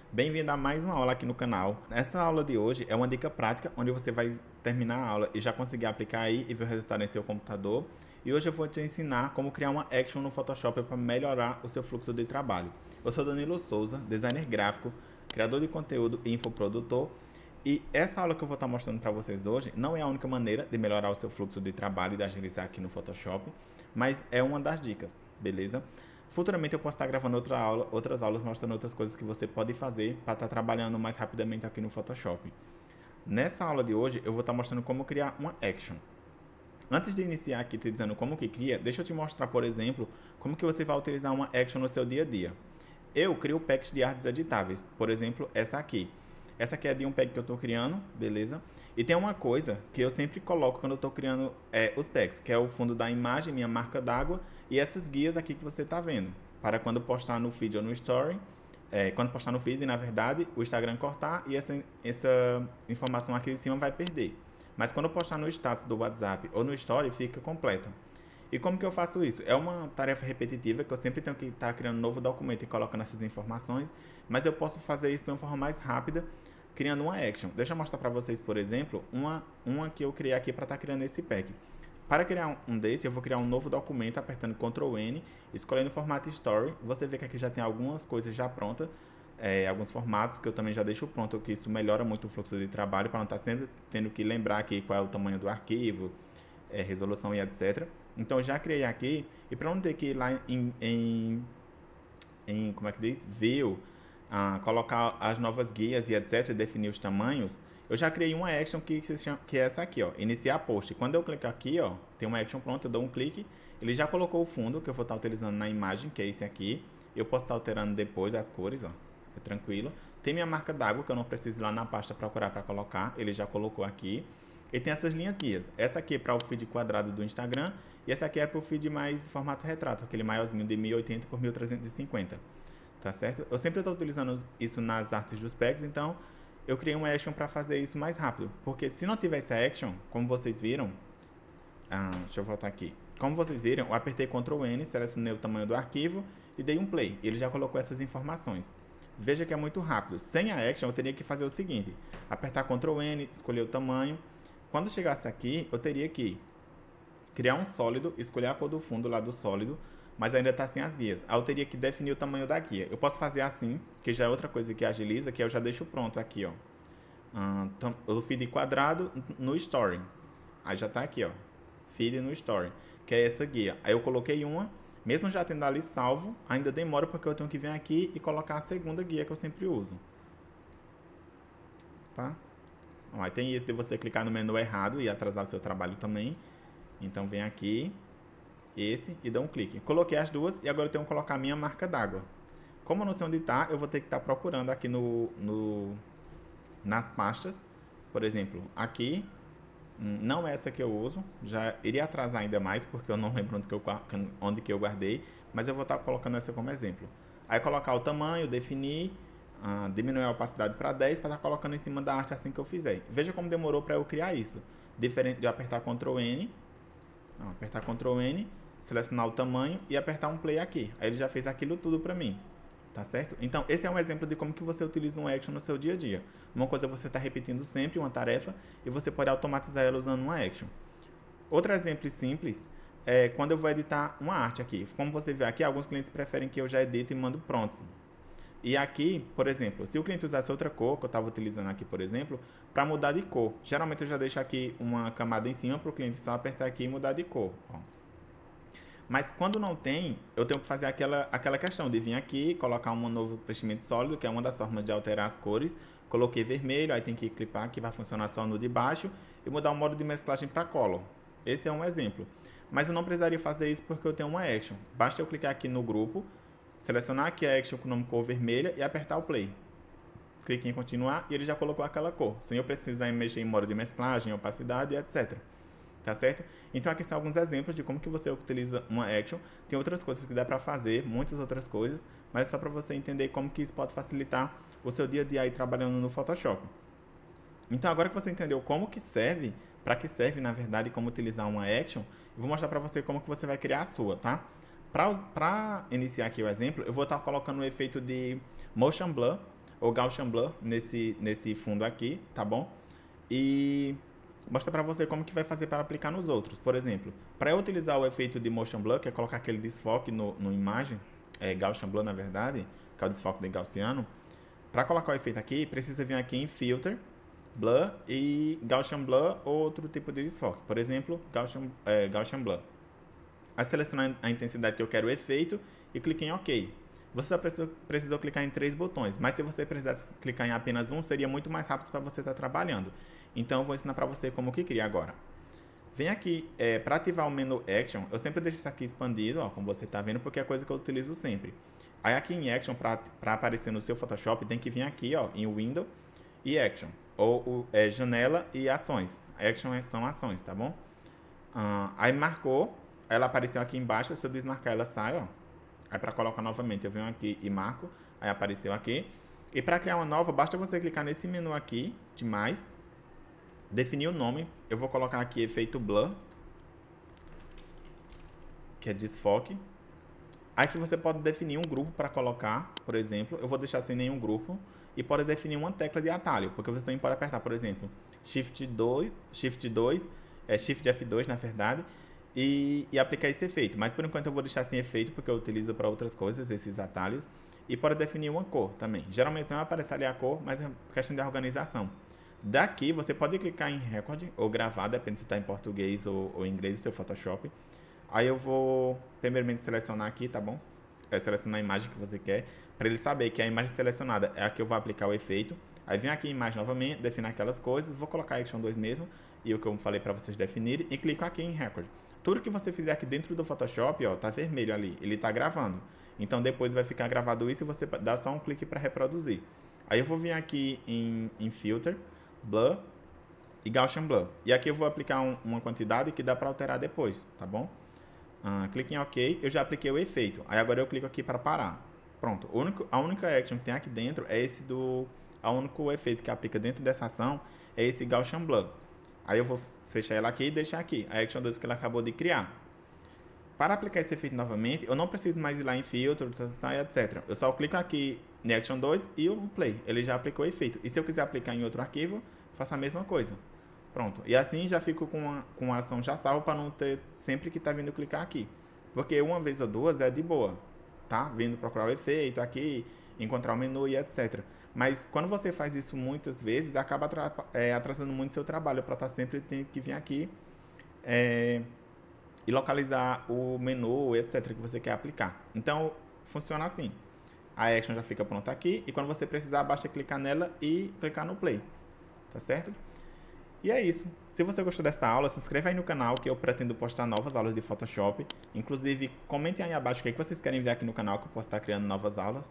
Bem-vindo a mais uma aula aqui no canal. Essa aula de hoje é uma dica prática onde você vai terminar a aula e já conseguir aplicar aí e ver o resultado em seu computador. E hoje eu vou te ensinar como criar uma action no Photoshop para melhorar o seu fluxo de trabalho. Eu sou Danilo Souza, designer gráfico, criador de conteúdo e infoprodutor. E essa aula que eu vou estar mostrando para vocês hoje não é a única maneira de melhorar o seu fluxo de trabalho e de agilizar aqui no Photoshop, mas é uma das dicas, beleza? Futuramente eu posso estar gravando outras aulas mostrando outras coisas que você pode fazer para estar trabalhando mais rapidamente aqui no Photoshop. Nessa aula de hoje eu vou estar mostrando como criar uma action. Antes de iniciar aqui te dizendo como que cria, deixa eu te mostrar, por exemplo, como que você vai utilizar uma action no seu dia a dia. Eu crio packs de artes editáveis, por exemplo, essa aqui. Essa aqui é de um pack que eu estou criando, beleza? E tem uma coisa que eu sempre coloco quando eu estou criando os packs, que é o fundo da imagem, minha marca d'água e essas guias aqui que você está vendo. Para quando postar no feed ou no story, quando postar no feed, na verdade, o Instagram cortar e essa informação aqui em cima vai perder. Mas quando eu postar no status do WhatsApp ou no story, fica completa. E como que eu faço isso? É uma tarefa repetitiva que eu sempre tenho que estar criando um novo documento e colocando essas informações, mas eu posso fazer isso de uma forma mais rápida, criando uma action. Deixa eu mostrar para vocês, por exemplo, uma que eu criei aqui para estar criando esse pack. Para criar um desse, eu vou criar um novo documento apertando Ctrl N, escolhendo o formato Story. Você vê que aqui já tem algumas coisas já prontas, alguns formatos que eu também já deixo pronto, que isso melhora muito o fluxo de trabalho, para não estar sempre tendo que lembrar aqui qual é o tamanho do arquivo, resolução e etc. Então, eu já criei aqui, e para não ter que ir lá como é que diz? View, colocar as novas guias e etc, definir os tamanhos, eu já criei uma action que é essa aqui, ó, iniciar post. Quando eu clico aqui, ó, tem uma action pronta, eu dou um clique, ele já colocou o fundo que eu vou estar utilizando na imagem, que é esse aqui. Eu posso estar alterando depois as cores, ó, é tranquilo. Tem minha marca d'água, que eu não preciso ir lá na pasta procurar para colocar, ele já colocou aqui. E tem essas linhas guias. Essa aqui é para o feed quadrado do Instagram e essa aqui é para o feed mais formato retrato, aquele maiorzinho de 1080 por 1350. Tá certo? Eu sempre estou utilizando isso nas artes dos packs, então eu criei uma action para fazer isso mais rápido. Porque se não tivesse a action, como vocês viram, deixa eu voltar aqui. Como vocês viram, eu apertei Ctrl N, selecionei o tamanho do arquivo e dei um play. Ele já colocou essas informações. Veja que é muito rápido. Sem a action, eu teria que fazer o seguinte: apertar Ctrl N, escolher o tamanho. Quando chegasse aqui, eu teria que criar um sólido, escolher a cor do fundo lá do sólido, mas ainda está sem as guias. Aí eu teria que definir o tamanho da guia. Eu posso fazer assim, que já é outra coisa que agiliza, que eu já deixo pronto aqui, ó. O feed quadrado no story. Aí já está aqui, ó. Feed no story, que é essa guia. Aí eu coloquei uma, mesmo já tendo ali salvo, ainda demora porque eu tenho que vir aqui e colocar a segunda guia que eu sempre uso. Tá? Aí tem isso de você clicar no menu errado e atrasar o seu trabalho também. Então vem aqui, esse, e dá um clique. Coloquei as duas e agora eu tenho que colocar a minha marca d'água. Como eu não sei onde está, eu vou ter que estar procurando aqui nas pastas. Por exemplo, aqui, não é essa que eu uso. Já iria atrasar ainda mais, porque eu não lembro onde que eu guardei. Mas eu vou estar colocando essa como exemplo. Aí colocar o tamanho, definir, diminuir a opacidade para 10 para estar colocando em cima da arte assim que eu fizer. Veja como demorou para eu criar isso. Diferente de apertar Ctrl N, apertar Ctrl N, selecionar o tamanho e apertar um play aqui. Aí ele já fez aquilo tudo para mim. Tá certo? Então, esse é um exemplo de como que você utiliza um action no seu dia a dia. Uma coisa é você estar repetindo sempre uma tarefa e você pode automatizar ela usando uma action. Outro exemplo simples é quando eu vou editar uma arte aqui. Como você vê aqui, alguns clientes preferem que eu já edite e mando pronto. E aqui, por exemplo, se o cliente usasse outra cor, que eu estava utilizando aqui, por exemplo, para mudar de cor. Geralmente eu já deixo aqui uma camada em cima para o cliente só apertar aqui e mudar de cor. Ó. Mas quando não tem, eu tenho que fazer aquela questão de vir aqui, colocar um novo preenchimento sólido, que é uma das formas de alterar as cores. Coloquei vermelho, aí tem que clipar, que vai funcionar só no de baixo, e mudar o modo de mesclagem para color. Esse é um exemplo. Mas eu não precisaria fazer isso porque eu tenho uma action. Basta eu clicar aqui no grupo, selecionar aqui a action com o nome cor vermelha e apertar o play. Clique em continuar e ele já colocou aquela cor, sem eu precisar mexer em modo de mesclagem, opacidade, etc. Tá certo? Então aqui são alguns exemplos de como que você utiliza uma action. Tem outras coisas que dá para fazer, muitas outras coisas, mas é só para você entender como que isso pode facilitar o seu dia a dia aí trabalhando no Photoshop. Então agora que você entendeu como que serve, para que serve na verdade, como utilizar uma action, eu vou mostrar para você como que você vai criar a sua, tá? Para iniciar aqui o exemplo, eu vou estar colocando o efeito de Motion Blur ou Gaussian Blur nesse fundo aqui, tá bom? E mostra pra você como que vai fazer para aplicar nos outros. Por exemplo, para eu utilizar o efeito de Motion Blur, que é colocar aquele desfoque no imagem, Gaussian Blur na verdade, que é o desfoque de Gaussiano, para colocar o efeito aqui, precisa vir aqui em Filter, Blur e Gaussian Blur ou outro tipo de desfoque. Por exemplo, Gaussian Blur. Aí selecionar a intensidade que eu quero o efeito e clique em OK. Você só precisou clicar em 3 botões, mas se você precisasse clicar em apenas um, seria muito mais rápido para você estar trabalhando. Então eu vou ensinar para você como que cria agora. Vem aqui, para ativar o menu Action, eu sempre deixo isso aqui expandido, ó, como você está vendo, porque é coisa que eu utilizo sempre. Aí aqui em Action, para aparecer no seu Photoshop, tem que vir aqui ó, em Window e Actions, ou Janela e Ações. Action são ações, tá bom? Aí marcou, ela apareceu aqui embaixo, se eu desmarcar ela sai, ó. Aí para colocar novamente, eu venho aqui e marco, aí apareceu aqui. E para criar uma nova, basta você clicar nesse menu aqui, de mais, definir o nome, eu vou colocar aqui efeito Blur, que é desfoque. Aí que você pode definir um grupo para colocar, por exemplo, eu vou deixar sem nenhum grupo, e pode definir uma tecla de atalho, porque você também pode apertar, por exemplo, Shift F2, na verdade, e aplicar esse efeito. Mas por enquanto eu vou deixar sem efeito, porque eu utilizo para outras coisas, esses atalhos. E pode definir uma cor também. Geralmente não aparece ali a cor, mas é questão de organização. Daqui você pode clicar em Record ou gravar, depende se está em português ou em inglês, o seu Photoshop. Aí eu vou primeiramente selecionar aqui, tá bom? Selecionar a imagem que você quer, para ele saber que a imagem selecionada é a que eu vou aplicar o efeito. Aí vem aqui em imagem novamente, definir aquelas coisas, vou colocar Action 2 mesmo, e o que eu falei para vocês definirem, e clico aqui em Record. Tudo que você fizer aqui dentro do Photoshop, ó, tá vermelho ali, ele tá gravando. Então depois vai ficar gravado isso e você dá só um clique para reproduzir. Aí eu vou vir aqui em Filter, Blur e Gaussian Blur. E aqui eu vou aplicar uma quantidade que dá para alterar depois, tá bom? Clique em OK, eu já apliquei o efeito. Aí agora eu clico aqui para parar. Pronto, a única action que tem aqui dentro é esse o único efeito que aplica dentro dessa ação é esse Gaussian Blur. Aí eu vou fechar ela aqui e deixar aqui, a Action 2 que ela acabou de criar. Para aplicar esse efeito novamente, eu não preciso mais ir lá em Filtro, etc. Eu só clico aqui em Action 2 e o Play. Ele já aplicou o efeito. E se eu quiser aplicar em outro arquivo, faço a mesma coisa. Pronto. E assim já fico com a ação já salva para não ter sempre que tá vindo clicar aqui. Porque uma vez ou duas é de boa, tá? Vindo procurar o efeito aqui, encontrar o menu e etc. Mas quando você faz isso muitas vezes, acaba atrasando muito seu trabalho para estar sempre tendo que vir aqui e localizar o menu, etc. que você quer aplicar. Então, funciona assim. A Action já fica pronta aqui e quando você precisar, basta clicar nela e clicar no Play. Tá certo? E é isso. Se você gostou desta aula, se inscreva aí no canal que eu pretendo postar novas aulas de Photoshop. Inclusive, comentem aí abaixo o que vocês querem ver aqui no canal que eu posso estar criando novas aulas.